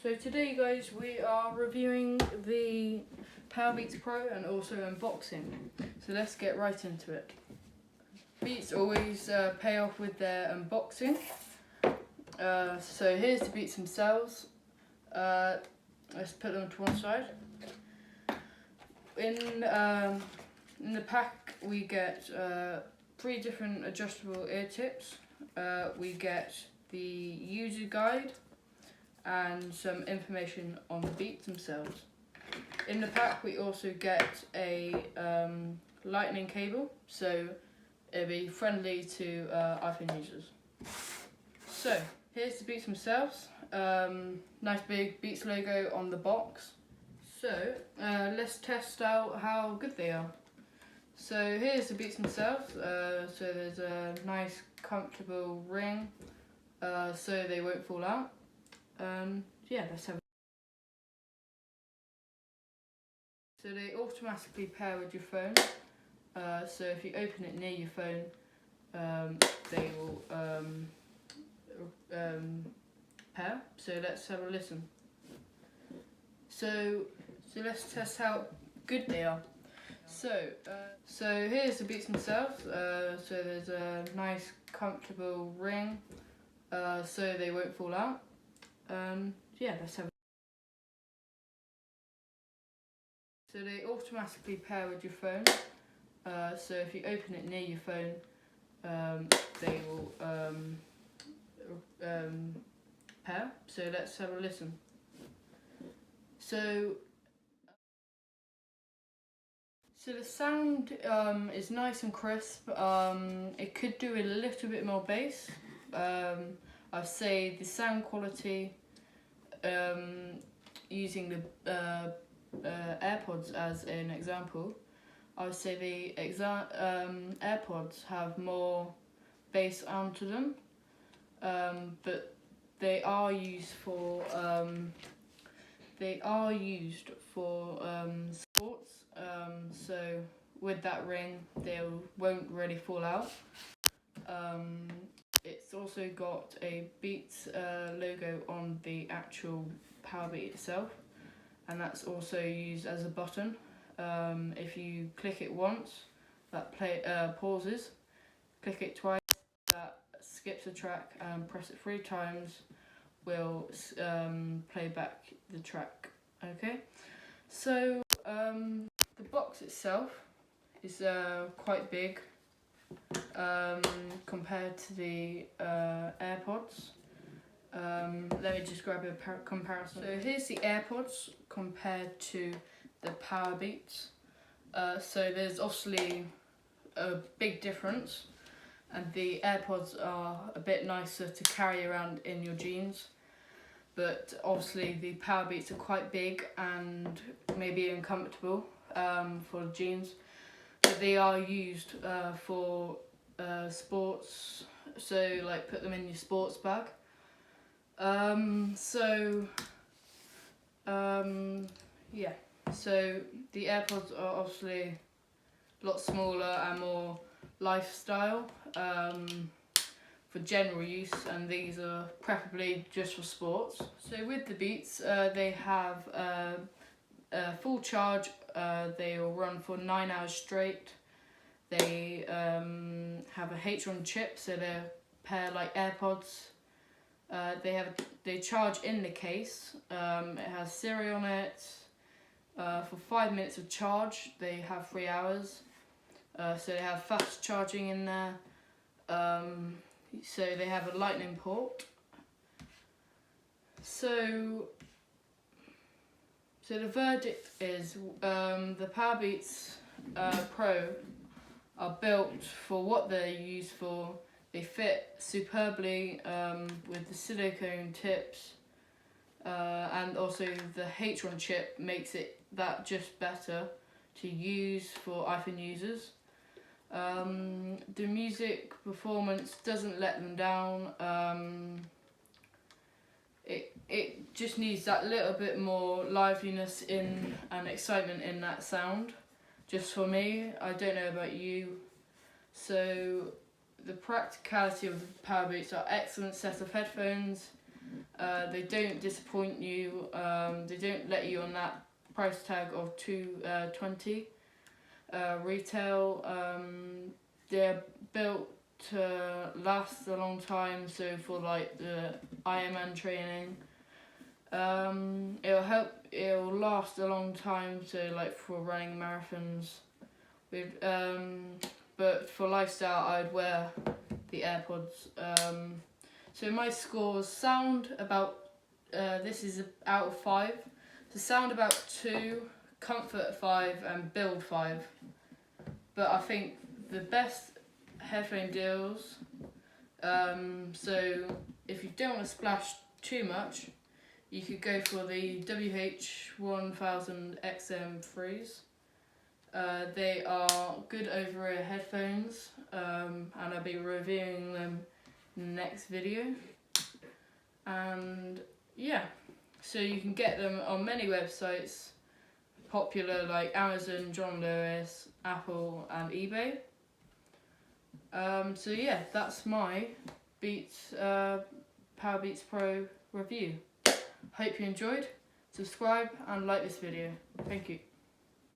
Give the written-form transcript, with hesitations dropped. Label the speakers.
Speaker 1: So today guys we are reviewing the Powerbeats Pro and also unboxing. So let's get right into it. Beats always pay off with their unboxing. So here's the Beats themselves. Let's put them to one side. In the pack we get 3 different adjustable ear tips. We get the user guide and some information on the Beats themselves. In the pack we also get a lightning cable, so it'll be friendly to iPhone users. So here's the Beats themselves. Nice big Beats logo on the box. So let's test out how good they are. So here's the Beats themselves. So there's a nice comfortable ring, so they won't fall out. Yeah, let's have. So they automatically pair with your phone. So if you open it near your phone, they will pair. So let's have a listen. So let's test how good they are. So here's the Beats themselves. So there's a nice comfortable ring, so they won't fall out. Yeah, let's have. So they automatically pair with your phone. So if you open it near your phone, they will pair. So let's have a listen. So the sound is nice and crisp. It could do a little bit more bass. I'd say the sound quality, using the AirPods as an example, I would say the AirPods have more bass onto them, but they are used for sports. So with that ring, they won't really fall out. It's also got a Beats logo on the actual Powerbeat itself, and that's also used as a button. If you click it once, that pauses. Click it twice, that skips a track, and press it 3 times will play back the track. Okay, so the box itself is quite big compared to the AirPods. Let me just grab a comparison. So here's the AirPods compared to the Powerbeats. So there's obviously a big difference, and the AirPods are a bit nicer to carry around in your jeans. But obviously the Powerbeats are quite big and maybe uncomfortable for jeans. But they are used for sports, so like put them in your sports bag. Yeah, so the AirPods are obviously a lot smaller and more lifestyle for general use, and these are preferably just for sports. So with the Beats, they have a full charge. They will run for 9 hours straight. They have a H1 chip, so they pair like AirPods. They charge in the case. It has Siri on it. For 5 minutes of charge, they have 3 hours. So they have fast charging in there. So they have a lightning port. So the verdict is the Powerbeats Pro are built for what they're used for. They fit superbly with the silicone tips, and also the H1 chip makes it that just better to use for iPhone users. The music performance doesn't let them down. It just needs that little bit more liveliness in and excitement in that sound. Just for me, I don't know about you. So the practicality of the Powerbeats are excellent set of headphones. They don't disappoint you. They don't let you on that price tag of $220 retail. They're built to last a long time, so for like the Ironman training, it'll last a long time, so like for running marathons. But for lifestyle, I'd wear the AirPods. So my scores: sound about, this is out of 5. So sound about 2, comfort 5, and build 5. But I think the best headphone deals, so if you don't want to splash too much, you could go for the WH-1000XM3s. They are good over-ear headphones, and I'll be reviewing them in the next video. And yeah, so you can get them on many websites, popular like Amazon, John Lewis, Apple, and eBay. So yeah, that's my Powerbeats Pro review. Hope you enjoyed. Subscribe and like this video. Thank you.